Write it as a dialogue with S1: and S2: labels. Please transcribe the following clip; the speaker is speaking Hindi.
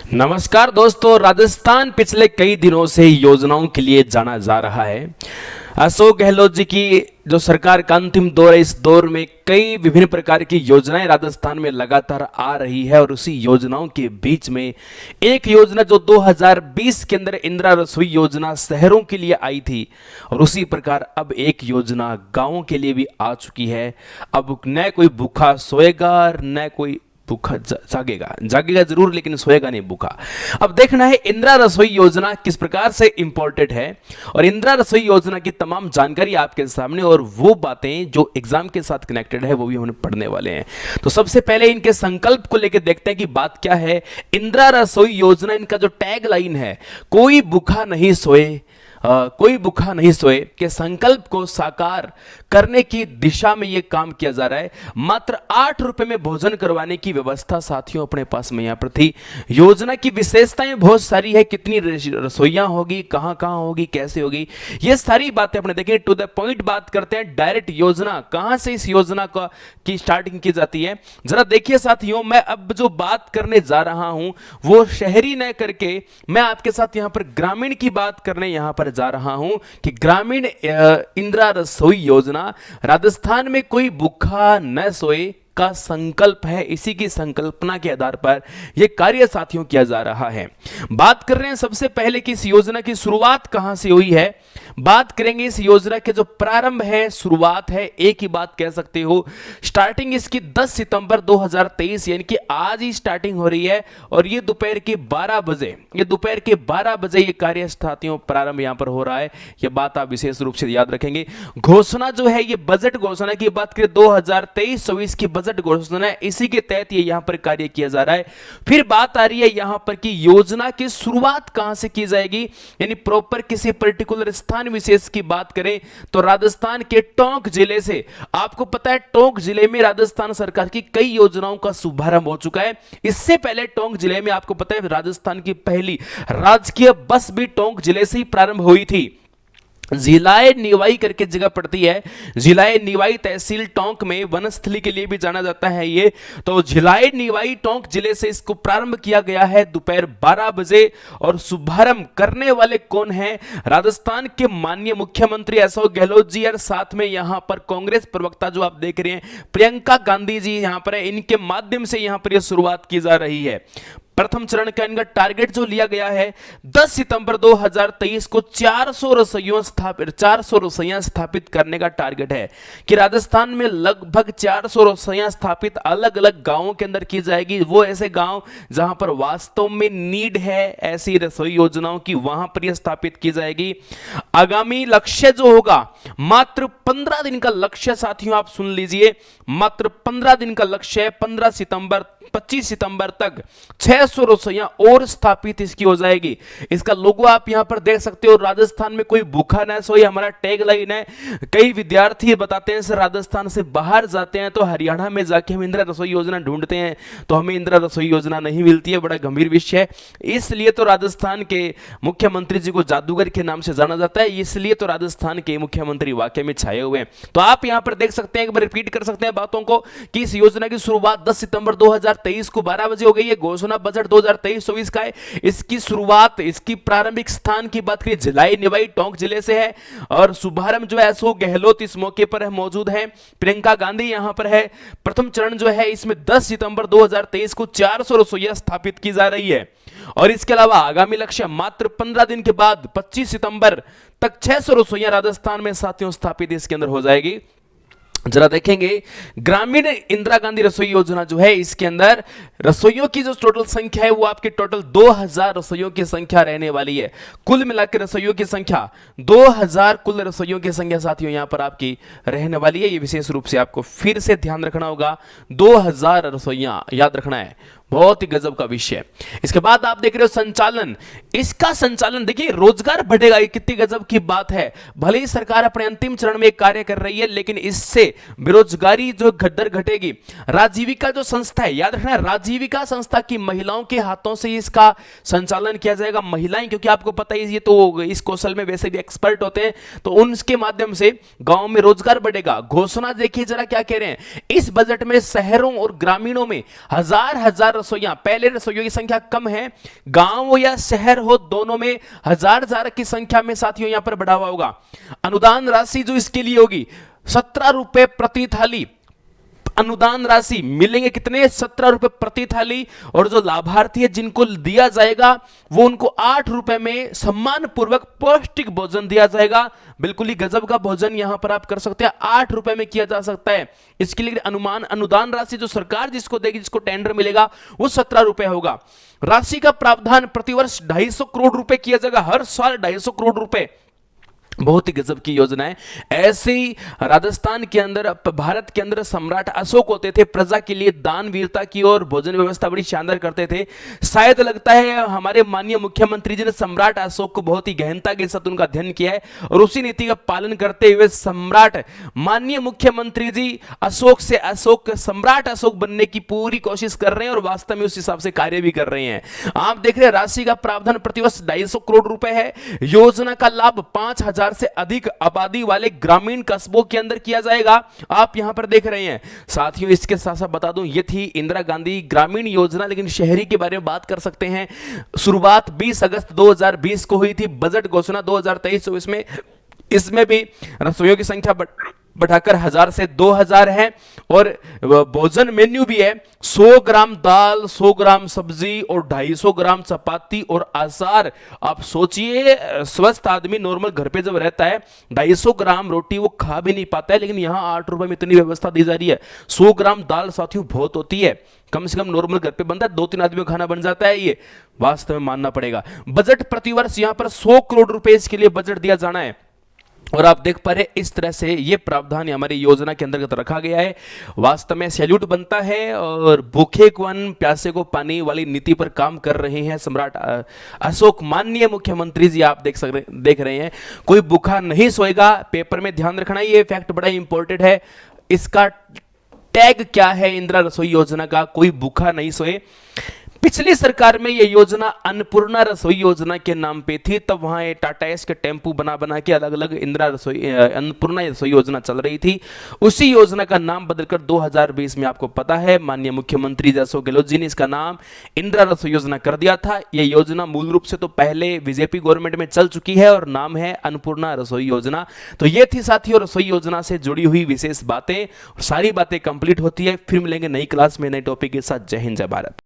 S1: नमस्कार दोस्तों, राजस्थान पिछले कई दिनों से योजनाओं के लिए जाना जा रहा है। अशोक गहलोत जी की जो सरकार का अंतिम दौर है, इस दौर में कई विभिन्न प्रकार की योजनाएं राजस्थान में लगातार आ रही है और उसी योजनाओं के बीच में एक योजना जो 2020 के अंदर इंदिरा रसोई योजना शहरों के लिए आई थी और उसी प्रकार अब एक योजना गांवों के लिए भी आ चुकी है। अब न कोई भूखा सोएगा, न कोई भूखा जागेगा, जागेगा जरूर लेकिन सोएगा नहीं भूखा। अब देखना है इंदिरा रसोई योजना किस प्रकार से इंपॉर्टेंट है और इंदिरा रसोई योजना की तमाम जानकारी आपके सामने और वो बातें जो एग्जाम के साथ कनेक्टेड है वो भी हम पढ़ने वाले हैं। तो सबसे पहले इनके संकल्प को लेकर देखते हैं कि बात क्या है। इंदिरा रसोई योजना, इनका जो टैग लाइन है, कोई भूखा नहीं सोए, कोई भूखा नहीं सोए के संकल्प को साकार करने की दिशा में यह काम किया जा रहा है। मात्र 8 रुपए में भोजन करवाने की व्यवस्था साथियों अपने पास में यहां पर थी। योजना की विशेषताएं बहुत सारी है, कितनी रसोइयां होगी, कहां कहां होगी, कैसे होगी, ये सारी बातें अपने देखें। टू द पॉइंट बात करते हैं। डायरेक्ट योजना कहां से इस योजना की स्टार्टिंग की जाती है, जरा देखिए साथियों। मैं अब जो बात करने जा रहा हूं वो शहरी न करके मैं आपके साथ यहां पर ग्रामीण की बात करने यहां पर जा रहा हूं कि ग्रामीण इंदिरा रसोई योजना राजस्थान में कोई भूखा न सोए का संकल्प है। इसी की संकल्पना के आधार पर यह कार्य साथियों किया जा रहा है। बात कर रहे हैं सबसे पहले कि इस योजना की शुरुआत कहां से हुई है। बात करेंगे इस योजना के जो प्रारंभ है, शुरुआत है, एक ही बात कह सकते हो। स्टार्टिंग इसकी 10 सितंबर 2023 यानी कि आज ही स्टार्टिंग हो रही है और ये दोपहर के 12 बजे ये कार्य साथियों प्रारंभ यहां पर हो रहा है। यह बात आप विशेष रूप से याद रखेंगे। घोषणा जो है ये बजट घोषणा की बात करें 2023-24 की बजट घोषणा है, इसी के तहत ये यहां पर कार्य किया जा रहा है। फिर बात आ रही है यहां पर कि योजना की शुरुआत कहां से की जाएगी, यानी प्रॉपर किसी पर्टिकुलर स्थान विशेष की बात करें तो राजस्थान के टोंक जिले से। आपको पता है टोंक जिले में राजस्थान सरकार की कई योजनाओं का शुभारंभ हो चुका है। इससे पहले टोंक जिले में आपको पता है राजस्थान की पहली राजकीय बस भी टोंक जिले से ही प्रारंभ हुई थी। जिलाए निवाई करके जगह पड़ती है। जिलाए निवाई तहसील टोंक में वनस्थली के लिए भी जाना जाता है ये। तो जिलाए निवाई टोंक जिले से इसको प्रारंभ किया गया है दोपहर 12 बजे। और शुभारंभ करने वाले कौन हैं? राजस्थान के माननीय मुख्यमंत्री अशोक गहलोत जी और साथ में यहां पर कांग्रेस प्रवक्ता जो आप देख रहे हैं प्रियंका गांधी जी यहां पर है। इनके माध्यम से यहां पर यह शुरुआत की जा रही है। प्रथम चरण का इनका टारगेट जो लिया गया है 10 सितंबर 2023 को 400 रसोइयां स्थापित करने का टारगेट है कि राजस्थान में लगभग 400 रसोइयां स्थापित अलग अलग गांवों के अंदर की जाएगी। वो ऐसे गांव जहां पर वास्तव में नीड है ऐसी रसोई योजनाओं की, वहां पर यह स्थापित की जाएगी। आगामी लक्ष्य जो होगा मात्र 15 दिन का लक्ष्य साथियों, आप सुन लीजिए, मात्र 15 दिन का लक्ष्य है। 25 सितंबर तक 600 रसोइयां और स्थापित इसकी हो जाएगी। इसका लोगो आप यहां पर देख सकते हो। राजस्थान में कोई भूखा न सोए हमारा टैग लाइन है। कई विद्यार्थी बताते हैं सर राजस्थान से बाहर जाते हैं तो हरियाणा में जाके हम इंदिरा रसोई योजना ढूंढते हैं तो हमें इंदिरा रसोई योजना नहीं मिलती है। बड़ा गंभीर विषय है। इसलिए तो राजस्थान के मुख्यमंत्री जी को जादूगर के नाम से जाना जाता है। इसलिए तो राजस्थान के मुख्यमंत्री वाकई में छाए हुए हैं। तो आप यहां पर देख सकते हैं, एक बार रिपीट कर सकते हैं बातों को कि इस योजना की शुरुआत 10 सितंबर 2023 को 12 बजे हो गई है। घोषणा बजट 2023-24 का है। इसकी शुरुआत, इसकी प्रारंभिक स्थान की बात करें जिलाई निवाई टोंक जिले से है और शुभारंभ जो है अशोक गहलोत इस मौके पर मौजूद है। प्रियंका गांधी यहां पर है। प्रथम चरण जो है इसमें 10 सितंबर 2023 को 400 रसोइयां स्थापित की जा रही है और इसके अलावा आगामी लक्ष्य मात्र 15 दिन के बाद 25 सितंबर तक 600 रसोइयां राजस्थान में साथियों स्थापित इसके अंदर हो जाएगी। जरा देखेंगे ग्रामीण इंदिरा गांधी रसोई योजना जो है इसके अंदर रसोइयों की जो टोटल संख्या है वो आपकी टोटल 2000 रसोइयों की संख्या रहने वाली है। कुल मिलाकर रसोइयों की संख्या 2000 कुल रसोइयों की संख्या साथियों यहां पर आपकी रहने वाली है। ये विशेष रूप से आपको फिर से ध्यान रखना होगा। 2000 रसोइयां याद रखना है, बहुत ही गजब का विषय। इसके बाद आप देख रहे हो संचालन। इसका संचालन देखिए, रोजगार बढ़ेगा, ये कितनी गजब की बात है। भले ही सरकार अपने अंतिम चरण में कार्य कर रही है लेकिन इससे बेरोजगारी जो दर घटेगी। राजीविका जो संस्था है, याद रखना, राजीविका संस्था की महिलाओं के हाथों से इसका संचालन किया जाएगा। महिलाएं, क्योंकि आपको पता है ये तो इस कौशल में वैसे भी एक्सपर्ट होते हैं, तो उनके माध्यम से गांव में रोजगार बढ़ेगा। घोषणा देखिए जरा क्या कह रहे हैं, इस बजट में शहरों और ग्रामीणों में हजार रसोइयां, पहले रसोइयों की संख्या कम है, गांव या शहर हो दोनों में हजार की संख्या में साथियों यहां पर बढ़ावा होगा। अनुदान राशि जो इसके लिए होगी 17 रुपए प्रति थाली, अनुदान राशि मिलेंगे कितने, 17 रुपए प्रति थाली। और जो लाभार्थी है जिनको दिया जाएगा वो उनको 8 रुपए में सम्मान पूर्वक पौष्टिक भोजन दिया जाएगा। बिल्कुल ही गजब का भोजन यहां पर आप कर सकते हैं, 8 रुपए में किया जा सकता है। इसके लिए अनुदान राशि जो सरकार जिसको देगी, जिसको टेंडर मिलेगा वो 17 रुपए होगा। राशि का प्रावधान प्रतिवर्ष 250 करोड़ रुपए किया जाएगा, हर साल 250 करोड़ रुपए। बहुत ही गजब की योजना है। ऐसे ही राजस्थान के अंदर, भारत के अंदर सम्राट अशोक होते थे, प्रजा के लिए दान वीरता की और भोजन व्यवस्था बड़ी शानदार करते थे। शायद लगता है हमारे माननीय मुख्यमंत्री जी ने सम्राट अशोक को बहुत ही गहनता के साथ उनका अध्ययन किया है और उसी नीति का पालन करते हुए सम्राट माननीय मुख्यमंत्री जी अशोक से सम्राट अशोक बनने की पूरी कोशिश कर रहे हैं और वास्तव में उस हिसाब से कार्य भी कर रहे हैं। आप देख रहे हैं राशि का प्रावधान प्रतिवर्ष 250 करोड़ रुपए है। योजना का लाभ 5000 से अधिक आबादी वाले ग्रामीण कस्बों के अंदर किया जाएगा, आप यहां पर देख रहे हैं। साथियों इसके साथ साथ बता दूं, ये थी इंदिरा गांधी ग्रामीण योजना, लेकिन शहरी के बारे में बात कर सकते हैं। शुरुआत 20 अगस्त 2020 को हुई थी, बजट घोषणा 2023-24 में, इसमें भी रसोइयों की संख्या बढ़ाकर 1000 से 2000 है और भोजन मेन्यू भी है 100 ग्राम दाल, 100 ग्राम सब्जी और 250 ग्राम चपाती और आचार। आप सोचिए स्वस्थ आदमी नॉर्मल घर पे जब रहता है 250 ग्राम रोटी वो खा भी नहीं पाता है, लेकिन यहां 8 रुपए में इतनी व्यवस्था दी जा रही है। 100 ग्राम दाल साथियों बहुत होती है, कम से कम नॉर्मल घर पे बनता है 2-3 आदमियों का खाना बन जाता है, ये वास्तव में मानना पड़ेगा। बजट प्रतिवर्ष यहां पर 100 करोड़ रुपए इसके लिए बजट दिया जाना है और आप देख पा रहे इस तरह से ये प्रावधान हमारी योजना के अंतर्गत रखा गया है। वास्तव में सैल्यूट बनता है और भूखे को अन्न प्यासे को पानी वाली नीति पर काम कर रहे हैं सम्राट अशोक माननीय मुख्यमंत्री जी। आप देख रहे हैं कोई भूखा नहीं सोएगा। पेपर में ध्यान रखना, ये फैक्ट बड़ा इंपॉर्टेंट है। इसका टैग क्या है इंदिरा रसोई योजना का, कोई भूखा नहीं सोए। पिछली सरकार में यह योजना अन्नपूर्णा रसोई योजना के नाम पे थी, तब वहां टाटा एस के टेम्पू बना के अलग अलग अन्नपूर्णा रसोई योजना चल रही थी। उसी योजना का नाम बदलकर 2020 में आपको पता है माननीय मुख्यमंत्री अशोक गहलोत जी ने इसका नाम इंदिरा रसोई योजना कर दिया था। यह योजना मूल रूप से तो पहले बीजेपी गवर्नमेंट में चल चुकी है और नाम है अन्नपूर्णा रसोई योजना। तो ये थी साथियों रसोई योजना से जुड़ी हुई विशेष बातें। सारी बातें कंप्लीट होती है। फिर मिलेंगे नई क्लास में नए टॉपिक के साथ। जय हिंद, जय भारत।